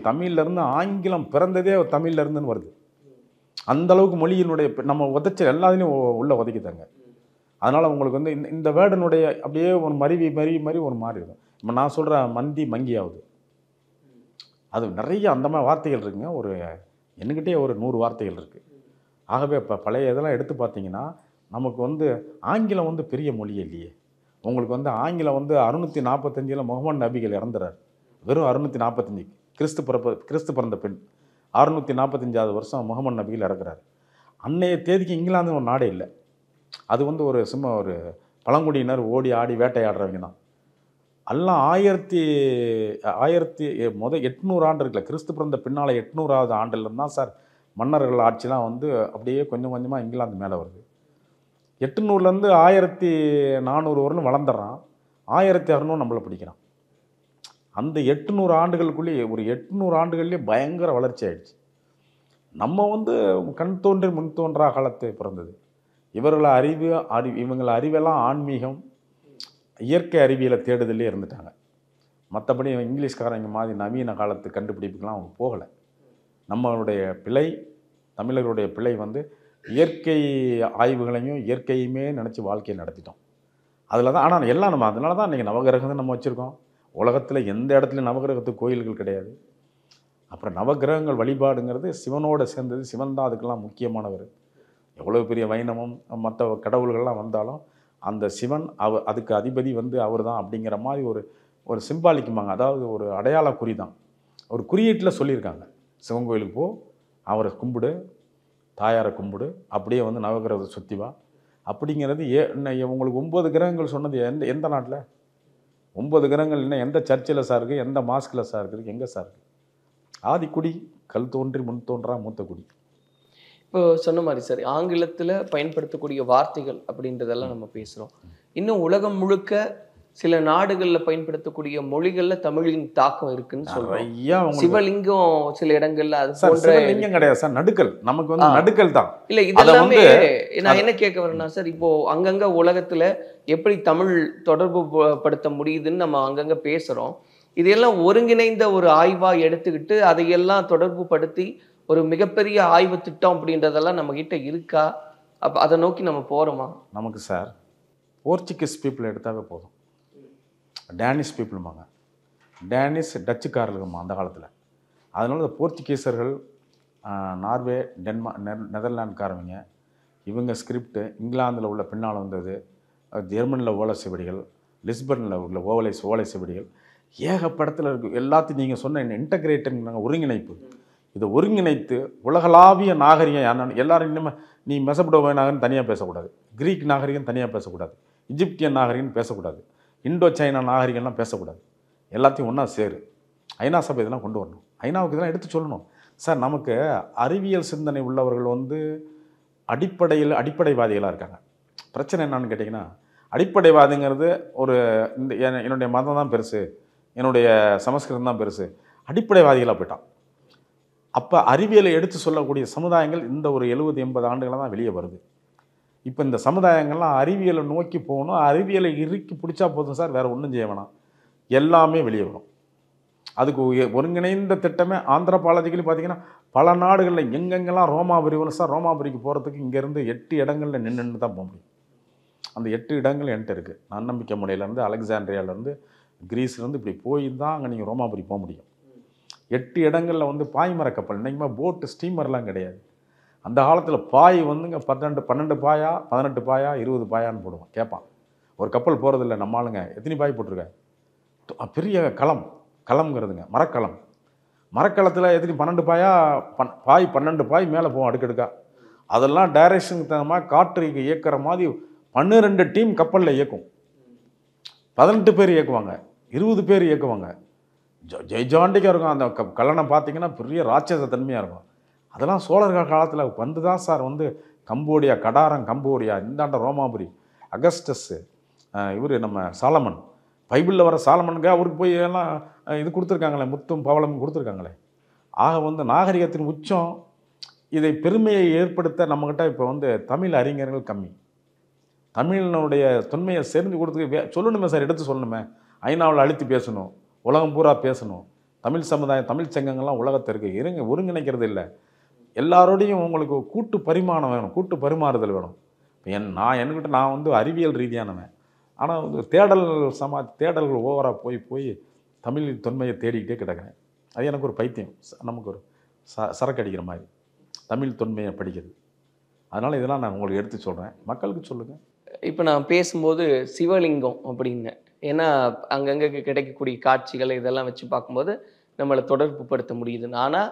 தமிழ்லேருந்து ஆங்கிலம் பிறந்ததே தமிழ்லேருந்துன்னு வருது. அந்தளவுக்கு மொழியினுடைய நம்ம உதச்சல் எல்லாத்துலேயும் உள்ளே உதைக்குதாங்க. அதனால் உங்களுக்கு வந்து இந்த வேர்டனுடைய அப்படியே ஒரு மருவி ஒரு மாறி இருக்கும். இப்போ நான் சொல்கிற மந்தி மங்கி ஆகுது. அது நிறைய அந்த மாதிரி வார்த்தைகள் இருக்குங்க. ஒரு என்கிட்டே ஒரு 100 வார்த்தைகள் இருக்குது. ஆகவே இப்போ பழைய இதெல்லாம் எடுத்து பார்த்தீங்கன்னா நமக்கு வந்து ஆங்கிலம் வந்து பெரிய மொழியே இல்லையே. உங்களுக்கு வந்து ஆங்கிலம் வந்து 645 முகமது நபிகள் இறந்துறார். வெறும் 645 கிறிஸ்து பிறந்த பெண் 645வது வருஷம் முகமது நபிகள் இறக்குறாரு. அன்னைய தேதிக்கு இங்கிலாந்து ஒரு நாடே இல்லை. அது வந்து ஒரு சும்மா ஒரு பழங்குடியினர் ஓடி ஆடி வேட்டையாடுறவங்க தான். எல்லாம் 800 ஆண்டு இருக்குல்ல, கிறிஸ்து பிறந்த பின்னால் 800வது ஆண்டுலேருந்து தான் சார் மன்னர்கள் ஆட்சிலாம் வந்து அப்படியே கொஞ்சம் கொஞ்சமாக இங்கிலாந்து மேலே வருது. 800லேருந்து 1400 வரலும் வளர்ந்துடுறான். 1600 நம்மளை பிடிக்கிறான். அந்த 800 ஆண்டுகளுக்குள்ளேயே ஒரு 800 ஆண்டுகள்லேயே பயங்கர வளர்ச்சி ஆயிடுச்சு. நம்ம வந்து கண் தோன்றி முன் தோன்றா காலத்தை பிறந்தது. இவங்களை அறிவெல்லாம் ஆன்மீகம் இயற்கை அறிவியலை தேடுதலே இருந்துட்டாங்க. மற்றபடி இங்கிலீஷ்காரங்க மாதிரி நவீன காலத்து கண்டுபிடிப்புக்கெலாம் அவங்க போகலை. நம்மளுடைய பிழை, தமிழர்களுடைய பிழை வந்து இயற்கை ஆய்வுகளையும் இயற்கையுமே நினச்சி வாழ்க்கையை நடத்திட்டோம். அதில் தான் ஆனால் எல்லாம் நம்ம அதனால தான் இன்றைக்கி நவகிரகம் நம்ம வச்சுருக்கோம். உலகத்தில் எந்த இடத்துலையும் நவகிரகத்துக்கு கோயில்கள் கிடையாது. அப்புறம் நவகிரகங்கள் வழிபாடுங்கிறது சிவனோடு சேர்ந்தது. சிவன் தான் அதுக்கெல்லாம் முக்கியமானவர். எவ்வளோ பெரிய வைணவம் மற்ற கடவுள்கள்லாம் வந்தாலும் அந்த சிவன் அதுக்கு அதிபதி வந்து அவர் தான் அப்படிங்கிற மாதிரி ஒரு சிம்பாலிக்குமாங்க. அதாவது ஒரு அடையாள குறி தான். ஒரு குறியீட்டில் சொல்லியிருக்காங்க. சிவன் கோயிலுக்கு போ, அவரை கும்பிடு, தாயாரை கும்பிடு, அப்படியே வந்து நவகிரகத்தை சுற்றி வா அப்படிங்கிறது. உங்களுக்கு 9 கிரகங்கள் சொன்னது எந்த நாட்டில்? 9 கிரகங்கள் இன்னும் எந்த சர்ச்சில் சார் இருக்குது, எந்த மாஸ்கில் சார் இருக்குது, எங்கே சார் இருக்குது? ஆதிக்குடி, கல் தோன்றி முன் தோன்றா மூத்த குடி. இப்போ சொன்ன மாதிரி சார், ஆங்கிலத்தில் பயன்படுத்தக்கூடிய வார்த்தைகள் அப்படின்றதெல்லாம் நம்ம பேசுகிறோம். இன்னும் உலகம் முழுக்க சில நாடுகளில் பயன்படுத்தக்கூடிய மொழிகளில் தமிழின் தாக்கம் இருக்குன்னு சொல்றோம். சிவலிங்கம் சில இடங்கள்ல அது போன்ற லிங்கம் கிடையாது சார், நடுக்கல். நமக்கு வந்து நடுக்கல் தான். இல்ல இதெல்லாமே நான் என்ன கேட்க வரேன்னா சார், இப்போ அங்கங்க உலகத்துல எப்படி தமிழ் தொடர்பு படுத்த முடியுதுன்னு நம்ம அங்கங்க பேசுறோம். இதையெல்லாம் ஒருங்கிணைந்த ஒரு ஆய்வா எடுத்துக்கிட்டு அதையெல்லாம் தொடர்பு படுத்தி ஒரு மிகப்பெரிய ஆய்வு திட்டம் அப்படின்றதெல்லாம் நம்ம கிட்ட இருக்கா? அப்ப அதை நோக்கி நம்ம போறோமா? நமக்கு சார் போர்ச்சுகீஸ் பீப்புள் எடுத்தாவே போதும். டேனிஷ் பீப்புளுமாங்க. டேனிஷ் டச்சுக்காரர்களுமா அந்த காலத்தில். அதனால இந்த போர்ச்சுகீசர்கள், நார்வே, நெதர்லாந்துக்காரவங்க, இவங்க ஸ்கிரிப்டு, இங்கிலாந்தில் உள்ள பின்னால் வந்தது, ஜெர்மனியில் ஓலை சுவடிகள், லிஸ்பனில் உள்ள ஓலை சுவடிகள், ஏகப்படத்தில் இருக்குது. எல்லாத்தையும் நீங்கள் சொன்ன இன்டகிரேட்டட் ஒருங்கிணைப்பு, இதை ஒருங்கிணைத்து உலகளாவிய நாகரிகம் எல்லாரும் இன்னும் நீ மெசபடோமிய நாகரிகம் தனியாக பேசக்கூடாது, கிரீக் நாகரிகம் தனியாக பேசக்கூடாது, இஜிப்தியன் நாகரிகம் பேசக்கூடாது, இண்டோ சைனா நாகரிகம்லாம் பேசக்கூடாது. எல்லாத்தையும் ஒன்றா சேரு. ஐநா சபை இதெல்லாம் கொண்டு வரணும். ஐநாவுக்கு இதெல்லாம் எடுத்து சொல்லணும். சார் நமக்கு அறிவியல் சிந்தனை உள்ளவர்கள் வந்து அடிப்படைவாதிகளாக இருக்காங்க. பிரச்சனை என்னன்னு கேட்டிங்கன்னா, அடிப்படைவாதிங்கிறது ஒரு என்னுடைய மதம் தான் பெருசு, என்னுடைய சமஸ்கிருதம் தான் பெருசு, அடிப்படைவாதிகளாக போயிட்டான். அப்போ அறிவியலை எடுத்து சொல்லக்கூடிய சமுதாயங்கள் இந்த ஒரு 70-80 ஆண்டுகளாக தான் வெளியே வருது. இப்போ இந்த சமுதாயங்கள்லாம் அறிவியலை நோக்கி போகணும். அறிவியலை இறுக்கி பிடிச்சா போதும் சார், வேறு ஒன்றும் செய்ய வேணாம், எல்லாமே வெளியே வரும். அதுக்கு ஒருங்கிணைந்த திட்டமே ஆந்திரபாலஜிக்கலி பார்த்தீங்கன்னா பல நாடுகளில் எங்கெங்கெல்லாம் ரோமாபுரி வரும் சார், ரோமாபுரிக்கு போகிறதுக்கு இங்கேருந்து 8 இடங்களில் நின்று தான் போக முடியும். அந்த 8 இடங்கள் என்கிட்ட இருக்குது. நன்னம்பிக்கை முனையிலேருந்து, அலெக்சாண்ட்ரியாவிலேருந்து, கிரீஸ்லேருந்து இப்படி போய் தான் அங்கே நீங்கள் ரோமாபுரி போக முடியும். 8 இடங்களில் வந்து பாய்மர கப்பல், இன்றைக்குமா போட்டு ஸ்டீமர்லாம் கிடையாது. அந்த காலத்தில் பாய் வந்துங்க 12 பாயா, 18 பாயா, 20 பாயான்னு போடுவான். கேட்பான், ஒரு கப்பல் போகிறதில்ல நம்ம ஆளுங்க, எத்தனை பாய் போட்டிருக்க? பெரிய களம்ங்கிறதுங்க, மரக்களத்தில் எத்தனை 12 பாயா, பாய் 12 பாய் மேலே போவோம் அடுக்கடுக்கா. அதெல்லாம் டைரக்ஷனுக்கு தகுந்த மாதிரி காற்று இயக்கிற மாதிரி 12 டீம் கப்பலில் இயக்கும். 18 பேர் இயக்குவாங்க, 20 பேர் இயக்குவாங்க. ஜெய்ஜாண்டிக்காக இருக்கும். அந்த கல்லணை பார்த்தீங்கன்னா பெரிய ராட்சச தன்மையாக இருக்கும். அதெல்லாம் சோழர்கள் காலத்தில் வந்து தான் சார் வந்து கம்போடியா, கம்போடியா, இந்தாண்ட ரோமாபுரி, அகஸ்டஸ்ஸு, இவர் நம்ம சாலமன், பைபிளில் வர சாலமனுக்கு அவருக்கு போய் எல்லாம் இது கொடுத்துருக்காங்களே, முத்தும் பவளமும் கொடுத்துருக்காங்களே. ஆக வந்து நாகரிகத்தின் உச்சம். இதை பெருமையை ஏற்படுத்த நம்மக்கிட்ட இப்போ வந்து தமிழ் அறிஞர்கள் கம்மி. தமிழினுடைய தொன்மையை சேர்ந்து கொடுத்து சொல்லணுமே சார், எடுத்து சொல்லணுமே, ஐநாவில் அழுத்தி பேசணும், உலகம் பூரா பேசணும். தமிழ் சமுதாயம், தமிழ் சங்கங்கள்லாம் உலகத்திற்கு ஒருங்கிணைக்கிறது இல்லை. எல்லாரோடையும் உங்களுக்கு கூட்டு பரிமாணம் வேணும், கூட்டு பரிமாறுதல் வேணும். என்கிட்ட நான் வந்து அறிவியல் ரீதியானவன், ஆனால் வந்து தேடல்கள் ஓவராக போய் தமிழ் தொன்மையை தேடிக்கிட்டே கிடக்கிறேன். அது எனக்கு ஒரு பைத்தியம், நமக்கு ஒரு சரக்கு அடிக்கிற மாதிரி தமிழ் தொன்மையை படிக்கிறது. அதனால் இதெல்லாம் நான் உங்களுக்கு எடுத்து சொல்கிறேன், மக்களுக்கு சொல்லுங்கள். இப்போ நான் பேசும்போது சிவலிங்கம் அப்படின்னு, ஏன்னா அங்கங்கே கிடைக்கக்கூடிய காட்சிகளை இதெல்லாம் வச்சு பார்க்கும்போது நம்மளை தொடர்பு படுத்த முடியுது. ஆனால்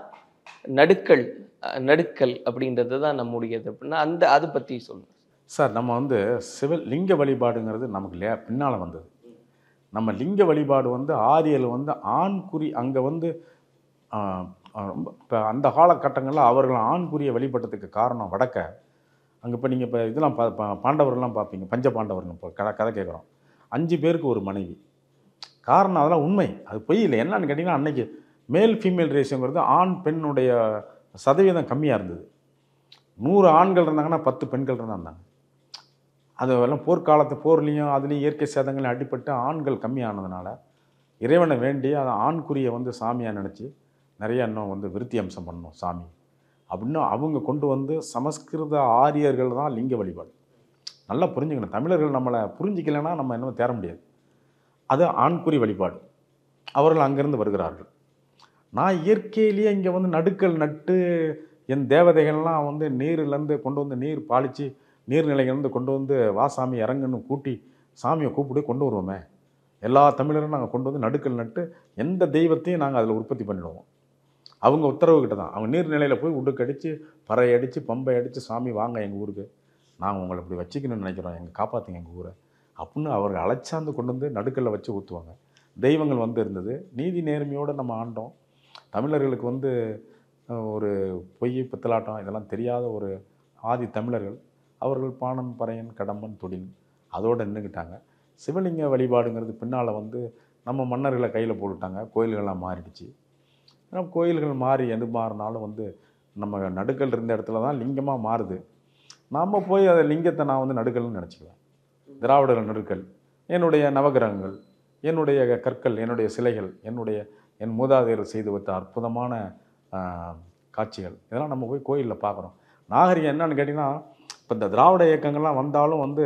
நடுக்கல் அப்படின்றது தான் நம்முடையது அப்படின்னா அதை பற்றி சொல்லுங்கள் சார். நம்ம வந்து லிங்க வழிபாடுங்கிறது நமக்கு பின்னால் வந்தது. நம்ம லிங்க வழிபாடு வந்து ஆரியல் வந்து ஆண்குறி, அங்கே வந்து ரொம்ப இப்போ அந்த காலகட்டங்களில் அவர்கள் ஆண்குறியை வழிபட்டதுக்கு காரணம் வடக்க. அங்கே இப்போ நீங்கள் இப்போ இதெல்லாம் பாண்டவர்கள்லாம் பார்ப்பீங்க, பஞ்ச பாண்டவர்கள். இப்போ கதை கேட்குறோம், 5 பேருக்கு ஒரு மனைவி. காரணம் அதெல்லாம் உண்மை, அது பொய் இல்லை. என்னன்னு கேட்டிங்கன்னா, அன்றைக்கி மேல் ஃபீமேல் ரேஷியோங்கிறது ஆண் பெண்ணுடைய சதவீதம் கம்மியாக இருந்தது. 100 ஆண்கள் இருந்தாங்கன்னா 10 பெண்கள் இருந்தாங்க. அதெல்லாம் போர்லேயும் அதுலேயும் இயற்கை சேதங்களையும் அடிப்பட்டு ஆண்கள் கம்மியானதுனால இறைவனை வேண்டி அதை ஆண்குறியை வந்து சாமியாக நினச்சி நிறைய இன்னும் வந்து விருத்தி அம்சம் பண்ணணும் சாமி அப்படின்னு அவங்க கொண்டு வந்து சமஸ்கிருத ஆரியர்கள் தான் லிங்க வழிபாடு. நல்லா புரிஞ்சுக்கணும், தமிழர்கள் நம்மளை புரிஞ்சிக்கலைன்னா நம்ம இன்னும் தேர முடியாது. அது ஆண்குறி வழிபாடு, அவர்கள் அங்கேருந்து வருகிறார்கள். நான் இயற்கையிலேயே இங்கே வந்து நடுக்கல் நட்டு என் தேவதைகள்லாம் வந்து நீர்லேருந்து கொண்டு வந்து நீர் பாலித்து நீர்நிலைகள்லேருந்து கொண்டு வந்து வாசாமி இறங்குன்னு கூட்டி சாமியை கூப்பிட்டு கொண்டு வருவோமே. எல்லா தமிழரும் நாங்கள் கொண்டு வந்து நடுக்கல் நட்டு எந்த தெய்வத்தையும் நாங்கள் அதில் உற்பத்தி பண்ணிடுவோம். அவங்க உத்தரவுக்கிட்ட தான். அவங்க நீர்நிலையில் போய் உடுக்கடிச்சு பறை அடித்து பம்பை அடித்து சாமி வாங்க எங்கள் ஊருக்கு, நாங்கள் உங்களை இப்படி வச்சுக்கணும்னு நினைக்கிறோம், எங்கள் காப்பாற்றுங்க எங்கள் ஊரை அப்படின்னு அவர்கள் அழைச்சாந்து கொண்டு வந்து நடுக்கல்ல வச்சு ஊற்றுவாங்க. தெய்வங்கள் வந்து இருந்தது. நீதி நேர்மையோடு நம்ம ஆண்டோம். தமிழர்களுக்கு வந்து ஒரு பொய் பித்தலாட்டம் இதெல்லாம் தெரியாத ஒரு ஆதி தமிழர்கள். அவர்கள் பாணன் பறையன் கடம்பன் தொடின் அதோடு நின்றுக்கிட்டாங்க. சிவலிங்க வழிபாடுங்கிறது பின்னால் வந்து நம்ம மன்னர்களை கையில் போட்டுட்டாங்க. கோயில்கள்லாம் மாறிடுச்சு. ஏன்னா கோயில்கள் மாறி எது மாறினாலும் வந்து நம்ம நடுக்கல் இருந்த இடத்துல தான் லிங்கமாக மாறுது. நாம் போய் அதை லிங்கத்தை நான் வந்து நடுக்கல்னு நினச்சிக்குவேன். திராவிடர்கள் நடுக்கல், என்னுடைய நவகிரகங்கள், என்னுடைய கற்கள், என்னுடைய சிலைகள், என் மூதாதையர்கள் செய்து வைத்த அற்புதமான காட்சிகள் இதெல்லாம் நம்ம போய் கோயிலில் பார்க்குறோம். நாகரிகம் என்னன்னு கேட்டிங்கன்னா, இப்போ இந்த திராவிட இயக்கங்கள்லாம் வந்தாலும் வந்து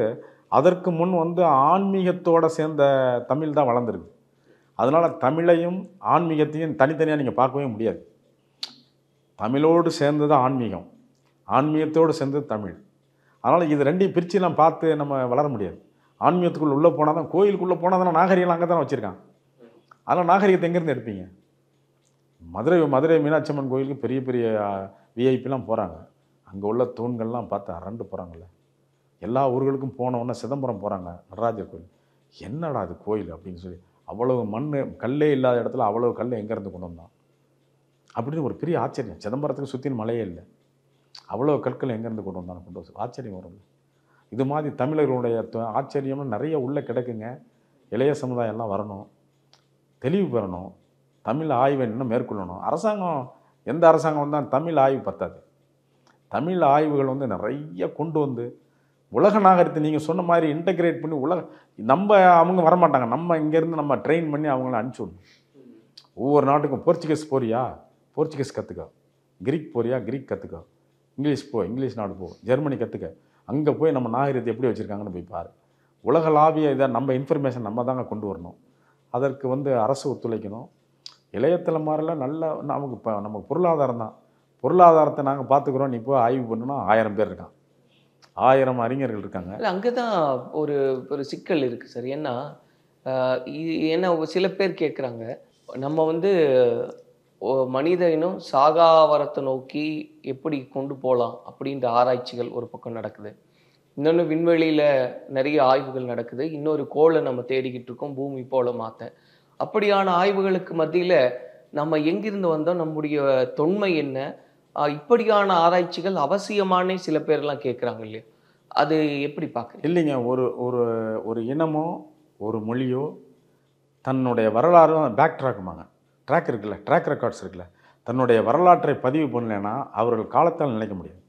அதற்கு முன் வந்து ஆன்மீகத்தோடு சேர்ந்த தமிழ் தான் வளர்ந்துருக்கு. அதனால் தமிழையும் ஆன்மீகத்தையும் தனித்தனியாக நீங்கள் பார்க்கவே முடியாது. தமிழோடு சேர்ந்தது ஆன்மீகம், ஆன்மீகத்தோடு சேர்ந்தது தமிழ். அதனால் இது ரெண்டையும் பிரிச்சுலாம் பார்த்து நம்ம வளர முடியாது. ஆன்மீகத்துக்குள்ளே உள்ளே போனால் தான், கோயிலுக்குள்ளே போனால் தானே நாகரிகம் அங்கே தானே வச்சுருக்கான். அதனால் நாகரிகத்தை எங்கேருந்து எடுப்பீங்க? மதுரை மீனாட்சி அம்மன் கோயிலுக்கு பெரிய பெரிய விஐபிலாம் போகிறாங்க. அங்கே உள்ள தூண்கள்லாம் பார்த்து அரண்டு போகிறாங்கல்ல. எல்லா ஊர்களுக்கும் போனவுடனே சிதம்பரம் போகிறாங்க, நடராஜர் கோயில். என்னடா அது கோயில் அப்படின்னு சொல்லி, அவ்வளவு மண் கல்லே இல்லாத இடத்துல அவ்வளவு கல் எங்கேருந்து கொண்டு வந்தான் அப்படின்னு ஒரு பெரிய ஆச்சரியம். சிதம்பரத்துக்கு சுற்றின மலையே இல்லை, அவ்வளோ கற்கள் எங்கேருந்து கொண்டு வந்தாலும் கொண்டு வந்து ஆச்சரியம் வரும். இது மாதிரி தமிழர்களுடைய ஆச்சரியம்னு நிறைய உள்ளே கிடக்குங்க. இளைய சமுதாயம் எல்லாம் வரணும், தெளிவு பெறணும், தமிழ் ஆய்வை இன்னும் மேற்கொள்ளணும். அரசாங்கம் எந்த அரசாங்கம் வந்தால் தமிழ் ஆய்வு பத்தாது. தமிழ் ஆய்வுகள் வந்து நிறைய கொண்டு வந்து உலக நாகரிகத்தை நீங்கள் சொன்ன மாதிரி இன்டகிரேட் பண்ணி அவங்க வரமாட்டாங்க. நம்ம இங்கேருந்து நம்ம ட்ரெயின் பண்ணி அவங்கள அனுப்பிச்சுடணும். ஒவ்வொரு நாட்டுக்கும் போர்ச்சுகீஸ் போறியா, போர்ச்சுகீஸ் கற்றுக்க. கிரீக் போறியா, கிரீக் கற்றுக்க. இங்கிலீஷ் நாடு போ, ஜெர்மனி கற்றுக்க. அங்கே போய் நம்ம நாகரிகத்தை எப்படி வச்சுருக்காங்கன்னு போய் பாரு. உலகளாவிய இதை நம்ம இன்ஃபர்மேஷன் நம்ம தாங்க கொண்டு வரணும். அதற்கு வந்து அரசு ஒத்துழைக்கணும். இளைய தலைமுறையில் நல்ல நமக்கு பொருளாதாரம் தான். பொருளாதாரத்தை நாங்கள் பார்த்துக்குறோம், நீ போய் ஆய்வு பண்ணுன்னா 1000 பேர் இருக்கான், 1000 அறிஞர்கள் இருக்காங்க. அங்கே தான் ஒரு சிக்கல் இருக்குது சார். ஏன்னா சில பேர் கேட்குறாங்க, நம்ம வந்து மனித இனம் சாகாவரத்தை நோக்கி எப்படி கொண்டு போகலாம் அப்படின்ற ஆராய்ச்சிகள் ஒரு பக்கம் நடக்குது. இன்னொன்று விண்வெளியில் நிறைய ஆய்வுகள் நடக்குது. இன்னொரு கோளை நம்ம தேடிக்கிட்டு இருக்கோம், பூமி போல மாற்ற. அப்படியான ஆய்வுகளுக்கு மத்தியில் நம்ம எங்கிருந்து வந்தோம், நம்முடைய தொன்மை என்ன, இப்படியான ஆராய்ச்சிகள் அவசியமானே சில பேர்லாம் கேட்குறாங்க இல்லையா? அது எப்படி பார்க்குறீங்க? இல்லைங்க, ஒரு இனமோ ஒரு மொழியோ தன்னுடைய வரலாறும் பேக் ட்ராக் இருக்குல்ல, ட்ராக் ரெக்கார்ட்ஸ் இருக்குல்ல, தன்னுடைய வரலாற்றை பதிவு பண்ணலைன்னா அவர்கள் காலத்தால் நினைக்க முடியாது.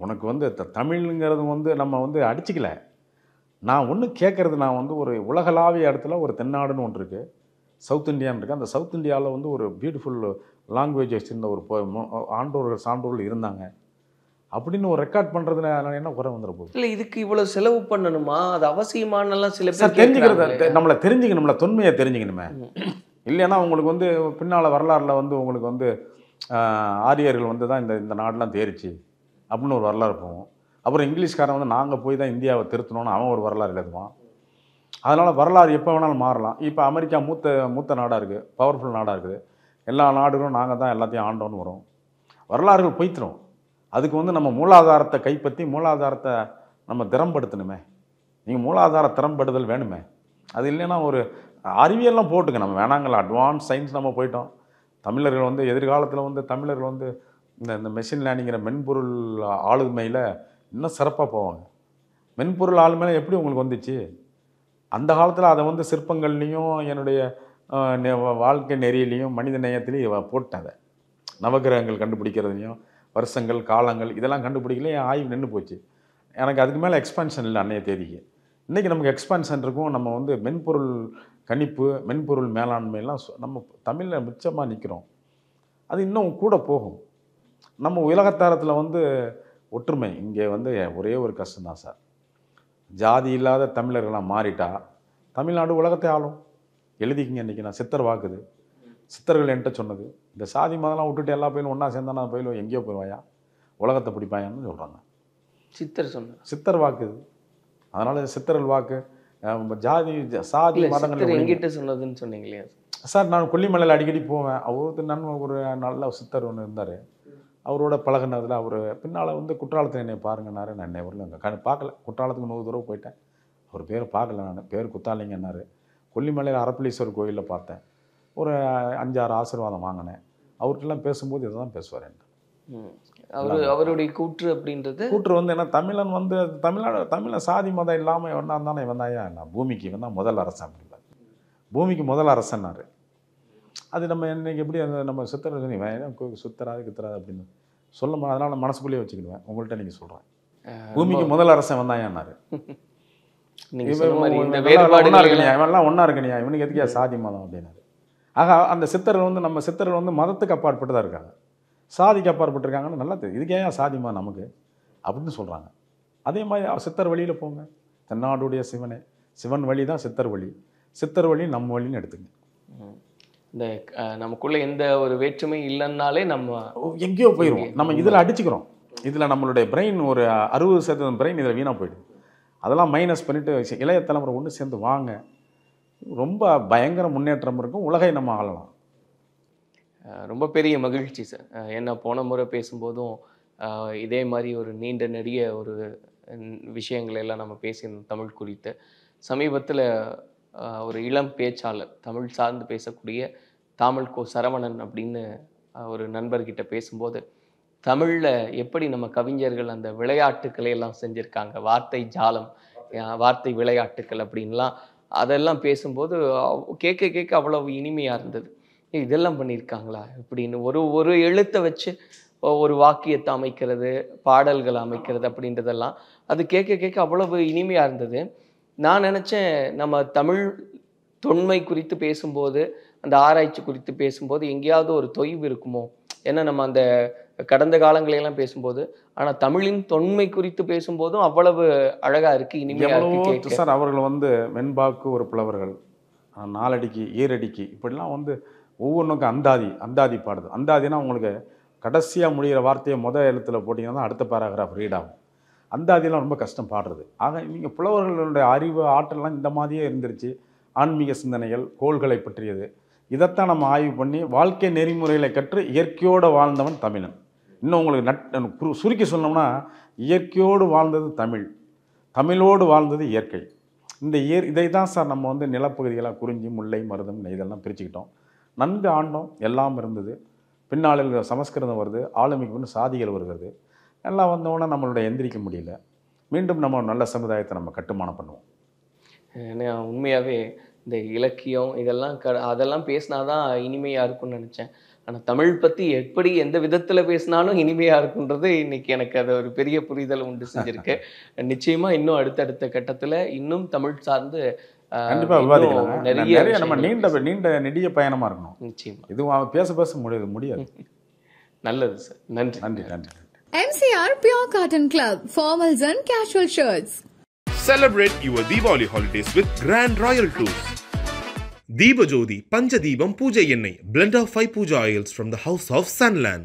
உனக்கு வந்து தமிழ்ங்கிறது வந்து நம்ம வந்து அடிச்சுக்கல. நான் ஒன்று கேட்குறது, நான் வந்து ஒரு உலகளாவிய இடத்துல ஒரு தென்னாடுன்னு ஒன்று இருக்குது, சவுத் இந்தியான்னு இருக்குது. அந்த சவுத் இந்தியாவில் வந்து ஒரு பியூட்டிஃபுல் லாங்குவேஜ் வச்சுருந்த ஒரு ஆண்டோர்கள் சான்றோர்கள் இருந்தாங்க அப்படின்னு ஒரு ரெக்கார்ட் பண்ணுறதுல என்ன குறை வந்துட போகுது? இல்லை, இதுக்கு இவ்வளோ செலவு பண்ணணுமா? அது அவசியமானலாம் சில பேர் தெரிஞ்சுக்கிறது. நம்மளை தெரிஞ்சுக்கணும்ல, தொன்மையை தெரிஞ்சுக்கணுமே. இல்லைன்னா உங்களுக்கு வந்து பின்னால் வரலாறில் வந்து உங்களுக்கு வந்து ஆரியர்கள் வந்து தான் இந்த நாடெலாம் தேரிச்சு அப்படின்னு ஒரு வரலாறு போகும். அப்புறம் இங்கிலீஷ்காரன் வந்து நாங்கள் போய் தான் இந்தியாவை திருத்தணும்னு அவன் ஒரு வரலாறு எழுதுவான். அதனால் வரலாறு எப்போ வேணாலும் மாறலாம். இப்போ அமெரிக்கா மூத்த நாடாக இருக்குது, பவர்ஃபுல் நாடாக இருக்குது. எல்லா நாடுகளும் நாங்கள் தான் எல்லாத்தையும் ஆண்டோன்னு வரும். வரலாறுகள் பொய்த்துரும். அதுக்கு வந்து நம்ம மூலாதாரத்தை கைப்பற்றி மூலாதாரத்தை நம்ம திறம்படுத்தணுமே. நீங்கள் மூலாதார திறம்படுதல் வேணுமே. அது இல்லைன்னா ஒரு அறிவியல்லாம் போட்டுங்க, நம்ம வேணாங்களா, அட்வான்ஸ் சயின்ஸ் நம்ம போயிட்டோம். தமிழர்கள் வந்து எதிர்காலத்தில் வந்து தமிழர்கள் வந்து இந்த மெஷின் லேர்னிங்கிற மென்பொருள் ஆளுமையில் இன்னும் சிறப்பாக போவாங்க. மென்பொருள் ஆளுமையில் எப்படி உங்களுக்கு வந்துச்சு? அந்த காலத்தில் அதை வந்து சிற்பங்கள்லேயும் என்னுடைய வாழ்க்கை நெறியிலையும் மனித நேயத்திலையும் போட்டேன். அதை நவகிரகங்கள் கண்டுபிடிக்கிறதுலையும் வருஷங்கள் காலங்கள் இதெல்லாம் கண்டுபிடிக்கல, என் ஆய்வு நின்று போச்சு. எனக்கு அதுக்கு மேலே எக்ஸ்பான்ஷன் இல்லை அன்றைய தேதிக்கு. இன்றைக்கி நமக்கு எக்ஸ்பான்ஷன் இருக்கும். நம்ம வந்து மென்பொருள் கணிப்பு, மென்பொருள் மேலாண்மையெல்லாம் நம்ம தமிழில் மிச்சமாக நிற்கிறோம். அது இன்னும் கூட போகும். நம்ம உலகத்தாரத்தில் வந்து ஒற்றுமை இங்கே வந்து ஒரே ஒரு கஷ்டம்தான் சார். ஜாதி இல்லாத தமிழர்களாக மாறிட்டா தமிழ்நாடு உலகத்தை ஆளும். எழுதிக்கிங்க, இன்றைக்கி நான் சித்தர் வாக்குது. சித்தர்கள் என்கிட்ட சொன்னது, இந்த சாதி மதம்லாம் விட்டுட்டு எல்லா பயிலும் ஒன்றா சேர்ந்தானா பயிலும் எங்கேயோ போயிடுவாயா, உலகத்தை பிடிப்பாயான்னு சொல்கிறாங்க. சித்தர் சொன்னார். சித்தர் வாக்கு இது. அதனால் சித்தர்கள் வாக்கு ஜாதி சாதி மதங்கள் எங்கிட்ட சொன்னதுன்னு சொன்னீங்க இல்லையா சார்? நான் கொல்லிமலையில் அடிக்கடி போவேன். அவருக்கு நண்பன் ஒரு நல்ல சித்தர் ஒன்று இருந்தார். அவரோட பழகினதில் அவர் பின்னால் வந்து குற்றாலத்தில் என்னை பாருங்கன்னாரு. நான் என்னை வரல அங்கே பார்க்கல. குற்றாலத்துக்கு 100 தடவை போயிட்டேன். அவர் பேரை பார்க்கல. நான் பேர் குத்தாலிங்கன்னாரு. கொல்லிமலையில் அரப்பளீஸ்வரர் கோயிலில் பார்த்தேன். ஒரு 5-6 ஆசீர்வாதம் வாங்கினேன். அவர்கிட்டலாம் பேசும்போது இதை தான் பேசுவார். அவருடைய கூற்று அப்படின்றது கூற்று வந்து என்ன, தமிழன் வந்து தமிழன் சாதி மதம் இல்லாமல் இவன் தானே இவன் தாயா என்ன பூமிக்கு இவன் தான் முதல் அரசன் அப்படின்பார். பூமிக்கு முதல் அரசன்னாரு. அது நம்ம இன்னைக்கு எப்படி அந்த நம்ம சித்தரை சுத்தராது கித்தராது அப்படின்னு சொல்ல, அதனால நான் மனசுக்குள்ளேயே வச்சுக்கிடுவேன். உங்கள்கிட்ட நீங்கள் சொல்கிறேன், பூமிக்கு முதல் அரசன் வந்தாயான்னாரு. இவன்லாம் ஒன்றா இருக்கணியா, இவனுக்கு எதுக்கியா சாதி மதம் அப்படின்னாரு. ஆக அந்த சித்தர்கள் வந்து நம்ம சித்தர்கள் வந்து மதத்துக்கு அப்பாற்பட்டு தான் இருக்காங்க, சாதிக்கு அப்பாற்பட்டுருக்காங்கன்னு நல்லா தெரியும். இதுக்கே சாதி மதம் நமக்கு அப்படின்னு சொல்கிறாங்க. அதே மாதிரி சித்தர் வழியில் போங்க. தென்னாடுடைய சிவனே, சிவன் வழி தான் சித்தர் வழி, சித்தர் வழி நம்ம வழின்னு எடுத்துங்க. இந்த நமக்குள்ள எந்த ஒரு வேற்றுமை இல்லைன்னாலே நம்ம எங்கேயோ போயிடுவோம். நம்ம இதில் அடிச்சுக்கிறோம். இதில் நம்மளுடைய பிரெயின் ஒரு 60% பிரெயின் இதில் வீணாக போயிடுது. அதெல்லாம் மைனஸ் பண்ணிவிட்டு இளைய தலைமுறை ஒன்று சேர்ந்து வாங்க, ரொம்ப பயங்கர முன்னேற்றம் இருக்கும். உலகை நம்ம ஆளலாம். ரொம்ப பெரிய மகிழ்ச்சி சார். என்ன போன முறை பேசும்போதும் இதே மாதிரி ஒரு நீண்ட நெடிய ஒரு விஷயங்களை எல்லாம் நம்ம பேசியிருந்தோம் தமிழ் குறித்து. சமீபத்தில் ஒரு இளம் பேச்சாளர், தமிழ் சார்ந்து பேசக்கூடிய தாமல் கோ சரவணன் அப்படின்னு ஒரு நண்பர்கிட்ட பேசும்போது, தமிழில் எப்படி நம்ம கவிஞர்கள் அந்த விளையாட்டுக்களை எல்லாம் செஞ்சுருக்காங்க, வார்த்தை ஜாலம், வார்த்தை விளையாட்டுக்கள் அப்படின்லாம், அதெல்லாம் பேசும்போது கேட்க கேட்க அவ்வளவு இனிமையாக இருந்தது. இதெல்லாம் பண்ணியிருக்காங்களா இப்படின்னு ஒரு எழுத்தை வச்சு ஒரு வாக்கியத்தை அமைக்கிறது, பாடல்களை அமைக்கிறது அப்படின்றதெல்லாம் அது கேட்க கேட்க அவ்வளவு இனிமையாக இருந்தது. நான் நினச்சேன், நம்ம தமிழ் தொன்மை குறித்து பேசும்போது, அந்த ஆராய்ச்சி குறித்து பேசும்போது எங்கேயாவது ஒரு தொய்வு இருக்குமோ, ஏன்னா நம்ம அந்த கடந்த காலங்களையெல்லாம் பேசும்போது, ஆனால் தமிழின் தொன்மை குறித்து பேசும்போதும் அவ்வளவு அழகாக இருக்குது, இனிமையாக இருக்குது சார். அவர்கள் வந்து வெண்பாக்கு ஒரு புலவர்கள், நாலடிக்கு ஈரடிக்கு இப்படிலாம் வந்து ஒவ்வொன்றுக்கும் அந்தாதி பாடுது. அந்தாதினா உங்களுக்கு கடைசியாக முடிகிற வார்த்தையை முதல் எழுத்தில் போட்டிங்கன்னா தான் அடுத்த பேராகிராஃப் ரீட் ஆகும். அந்தாதியெல்லாம் ரொம்ப கஷ்டம் பாடுறது. ஆக நீங்கள் புலவர்களுடைய அறிவு ஆற்றலாம் இந்த மாதிரியே இருந்துருச்சு. ஆன்மீக சிந்தனைகள், கோள்களை பற்றியது, இதைத்தான் நம்ம ஆய்வு பண்ணி வாழ்க்கை நெறிமுறைகளை கற்று இயற்கையோடு வாழ்ந்தவன் தமிழன். இன்னும் உங்களுக்கு சுருக்கி சொன்னோம்னா, இயற்கையோடு வாழ்ந்தது தமிழ், தமிழோடு வாழ்ந்தது இயற்கை. இதை தான் சார் நம்ம வந்து நிலப்பகுதிகளாக குறிஞ்சி, முல்லை, மருதம், நெய்தெல்லாம் பிரிச்சுக்கிட்டோம். நன்கு ஆண்டோம், எல்லாம் இருந்தது. பின்னாளில் சமஸ்கிருதம் வருது, ஆளுமைக்கு வந்து சாதிகள் வருகிறது. எல்லாம் வந்தோன்னா நம்மளோட எந்திரிக்க முடியல. மீண்டும் நம்ம நல்ல சமுதாயத்தை நம்ம கட்டுமானம் பண்ணுவோம். ஏன்னா உண்மையாகவே இந்த இலக்கியம் இதெல்லாம் அதெல்லாம் பேசினாதான் இனிமையாக இருக்கும்னு நினச்சேன். ஆனால் தமிழ் பற்றி எப்படி எந்த விதத்தில் பேசினாலும் இனிமையாக இருக்குன்றது இன்னைக்கு எனக்கு அது ஒரு பெரிய புரிதல் உண்டு செஞ்சுருக்கு. நிச்சயமாக இன்னும் அடுத்தடுத்த கட்டத்தில் இன்னும் தமிழ் சார்ந்து கண்டிப்பாக விவாதிக்கலாம். நிறைய நம்ம நீண்ட நெடிய பயணமாக இருக்கணும். நிச்சயமா இதுவும் பேச முடியாது. நல்லது சார். நன்றி. MCR Pure Cotton Club, formals and casual shirts. Celebrate your Diwali holidays with Grand Royal Tours. Deeba Jodi Pancha Deebam Puja Ennai, blend of 5 puja oils from the House of Sunland.